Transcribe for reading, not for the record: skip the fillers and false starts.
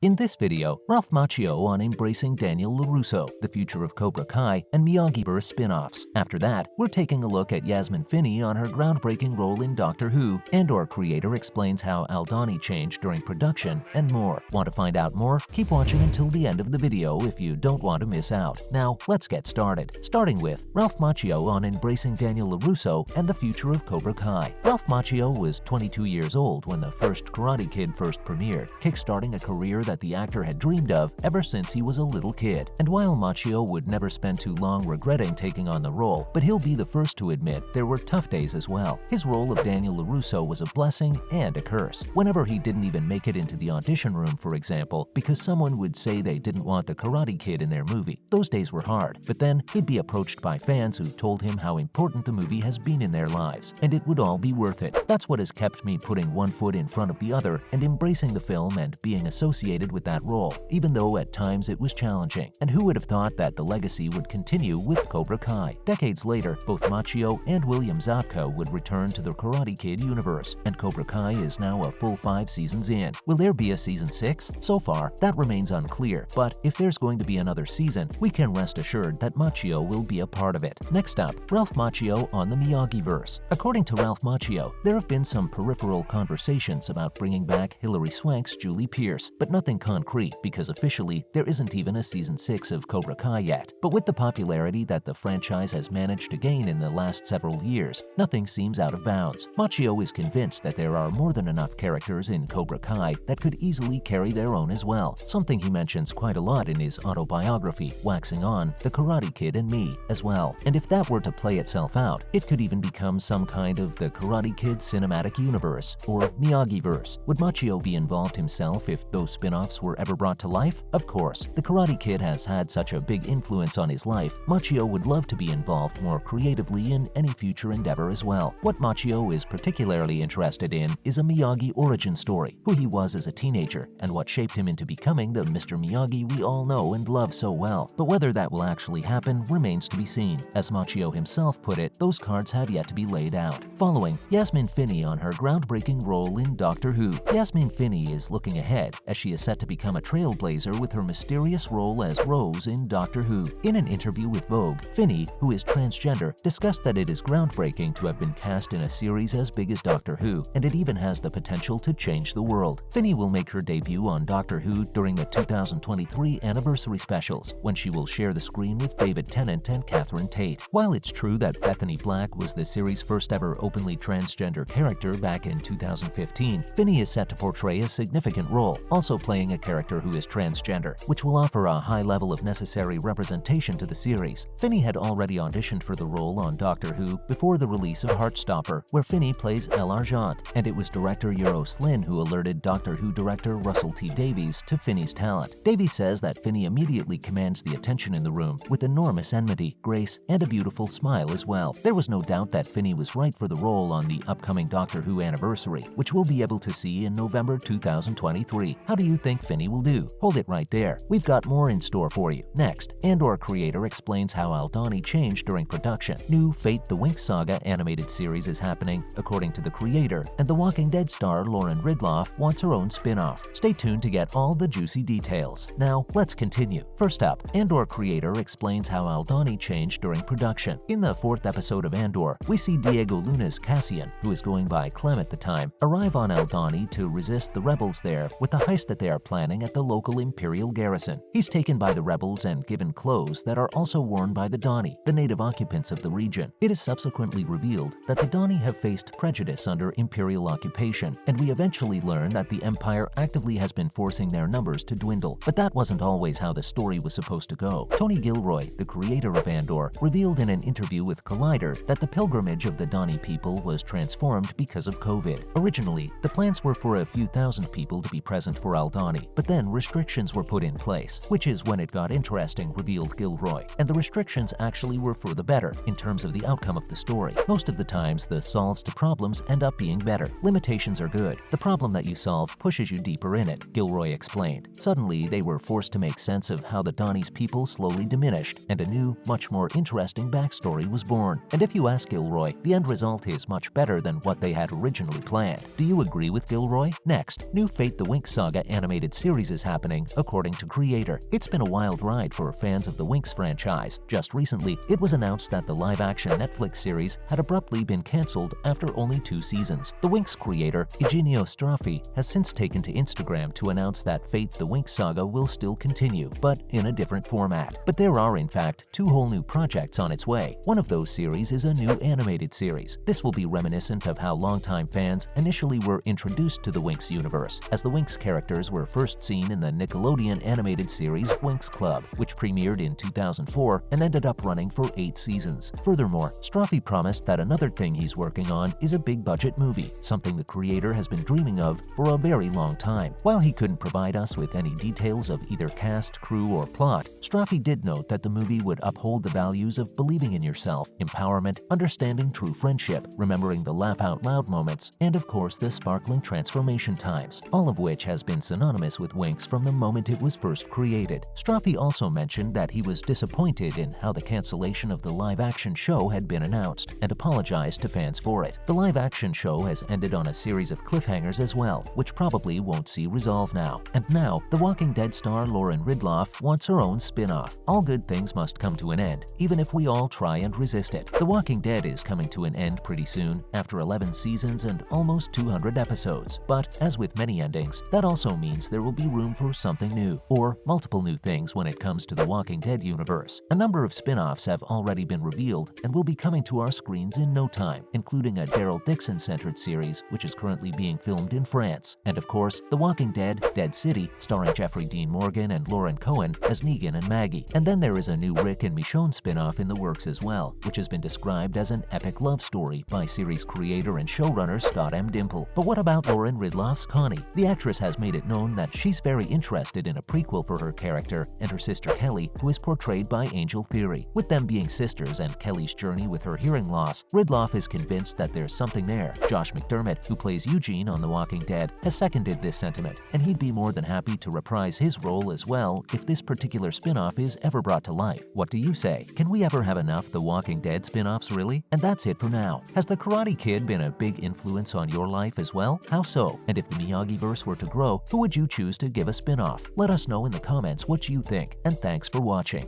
In this video, Ralph Macchio on embracing Daniel LaRusso, the future of Cobra Kai, and Miyagiverse spin-offs. After that, we're taking a look at Yasmin Finney on her groundbreaking role in Doctor Who, and/or creator explains how Aldani changed during production, and more. Want to find out more? Keep watching until the end of the video if you don't want to miss out. Now, let's get started. Starting with Ralph Macchio on embracing Daniel LaRusso and the future of Cobra Kai. Ralph Macchio was 22 years old when the first Karate Kid first premiered, kickstarting a career that the actor had dreamed of ever since he was a little kid. And while Macchio would never spend too long regretting taking on the role, but he'll be the first to admit there were tough days as well. His role of Daniel LaRusso was a blessing and a curse. Whenever he didn't even make it into the audition room, for example, because someone would say they didn't want the Karate Kid in their movie, those days were hard. But then he'd be approached by fans who told him how important the movie has been in their lives, and it would all be worth it. That's what has kept me putting one foot in front of the other and embracing the film and being associated with that role, even though at times it was challenging. And who would have thought that the legacy would continue with Cobra Kai? Decades later, both Macchio and William Zabka would return to the Karate Kid universe, and Cobra Kai is now a full 5 seasons in. Will there be a season 6? So far, that remains unclear, but if there's going to be another season, we can rest assured that Macchio will be a part of it. Next up, Ralph Macchio on the Miyagiverse. According to Ralph Macchio, there have been some peripheral conversations about bringing back Hilary Swank's Julie Pierce, but nothing concrete because officially there isn't even a season 6 of Cobra Kai yet. But with the popularity that the franchise has managed to gain in the last several years, nothing seems out of bounds. Macchio is convinced that there are more than enough characters in Cobra Kai that could easily carry their own as well, something he mentions quite a lot in his autobiography, Waxing On, The Karate Kid and Me, as well. And if that were to play itself out, it could even become some kind of the Karate Kid cinematic universe, or Miyagiverse. Would Macchio be involved himself if those spin-offs were ever brought to life? Of course, the Karate Kid has had such a big influence on his life. Macchio would love to be involved more creatively in any future endeavor as well. What Macchio is particularly interested in is a Miyagi origin story, who he was as a teenager, and what shaped him into becoming the Mr. Miyagi we all know and love so well. But whether that will actually happen remains to be seen. As Macchio himself put it, those cards have yet to be laid out. Following, Yasmin Finney on her groundbreaking role in Doctor Who. Yasmin Finney is looking ahead as she is set to become a trailblazer with her mysterious role as Rose in Doctor Who. In an interview with Vogue, Finney, who is transgender, discussed that it is groundbreaking to have been cast in a series as big as Doctor Who, and it even has the potential to change the world. Finney will make her debut on Doctor Who during the 2023 anniversary specials, when she will share the screen with David Tennant and Catherine Tate. While it's true that Bethany Black was the series' first ever openly transgender character back in 2015, Finney is set to portray a significant role, also playing a character who is transgender, which will offer a high level of necessary representation to the series. Finney had already auditioned for the role on Doctor Who before the release of Heartstopper, where Finney plays El Argent, and it was director Euros Lyn who alerted Doctor Who director Russell T Davies to Finney's talent. Davies says that Finney immediately commands the attention in the room with enormous enmity, grace, and a beautiful smile as well. There was no doubt that Finney was right for the role on the upcoming Doctor Who anniversary, which we'll be able to see in November 2023. How do you think Finney will do? Hold it right there. We've got more in store for you. Next, Andor creator explains how Aldani changed during production. New Fate the Winx Saga animated series is happening, according to the creator, and The Walking Dead star Lauren Ridloff wants her own spin-off. Stay tuned to get all the juicy details. Now, let's continue. First up, Andor creator explains how Aldani changed during production. In the 4th episode of Andor, we see Diego Luna's Cassian, who is going by Clem at the time, arrive on Aldani to resist the rebels there with the heist that they are planning at the local Imperial garrison. He's taken by the rebels and given clothes that are also worn by the Dani, the native occupants of the region. It is subsequently revealed that the Dani have faced prejudice under Imperial occupation, and we eventually learn that the Empire actively has been forcing their numbers to dwindle. But that wasn't always how the story was supposed to go. Tony Gilroy, the creator of Andor, revealed in an interview with Collider that the pilgrimage of the Dani people was transformed because of COVID. Originally, the plans were for a few thousand people to be present for Aldani, but then restrictions were put in place, which is when it got interesting, revealed Gilroy. And the restrictions actually were for the better in terms of the outcome of the story. Most of the times, the solves to problems end up being better. Limitations are good. The problem that you solve pushes you deeper in it, Gilroy explained. Suddenly, they were forced to make sense of how the Dani's people slowly diminished, and a new, much more interesting backstory was born. And if you ask Gilroy, the end result is much better than what they had originally planned. Do you agree with Gilroy? Next, new Fate the Winx Saga animated animated series is happening, according to creator. It's been a wild ride for fans of the Winx franchise. Just recently, it was announced that the live-action Netflix series had abruptly been cancelled after only 2 seasons. The Winx creator, Eugenio Straffi, has since taken to Instagram to announce that Fate the Winx saga will still continue, but in a different format. But there are, in fact, 2 whole new projects on its way. One of those series is a new animated series. This will be reminiscent of how longtime fans initially were introduced to the Winx universe, as the Winx characters were first seen in the Nickelodeon animated series Winx Club, which premiered in 2004 and ended up running for 8 seasons. Furthermore, Straffi promised that another thing he's working on is a big-budget movie, something the creator has been dreaming of for a very long time. While he couldn't provide us with any details of either cast, crew, or plot, Straffi did note that the movie would uphold the values of believing in yourself, empowerment, understanding true friendship, remembering the laugh-out-loud moments, and of course the sparkling transformation times, all of which has been synonymous with Winx from the moment it was first created. Straffi also mentioned that he was disappointed in how the cancellation of the live-action show had been announced and apologized to fans for it. The live-action show has ended on a series of cliffhangers as well, which probably won't see resolve now. And now, The Walking Dead star Lauren Ridloff wants her own spin-off. All good things must come to an end, even if we all try and resist it. The Walking Dead is coming to an end pretty soon, after 11 seasons and almost 200 episodes. But as with many endings, that also means there will be room for something new, or multiple new things when it comes to the Walking Dead universe. A number of spin-offs have already been revealed and will be coming to our screens in no time, including a Daryl Dixon-centered series which is currently being filmed in France. And of course, The Walking Dead: Dead City, starring Jeffrey Dean Morgan and Lauren Cohen as Negan and Maggie. And then there is a new Rick and Michonne spin-off in the works as well, which has been described as an epic love story by series creator and showrunner Scott M. Dimple. But what about Lauren Ridloff's Connie? The actress has made it known that she's very interested in a prequel for her character and her sister Kelly, who is portrayed by Angel Theory. With them being sisters and Kelly's journey with her hearing loss, Ridloff is convinced that there's something there. Josh McDermott, who plays Eugene on The Walking Dead, has seconded this sentiment, and he'd be more than happy to reprise his role as well if this particular spin-off is ever brought to life. What do you say? Can we ever have enough The Walking Dead spin-offs, really? And that's it for now. Has The Karate Kid been a big influence on your life as well? How so? And if the Miyagiverse were to grow, who would you choose to give a spin-off? Let us know in the comments what you think, and thanks for watching.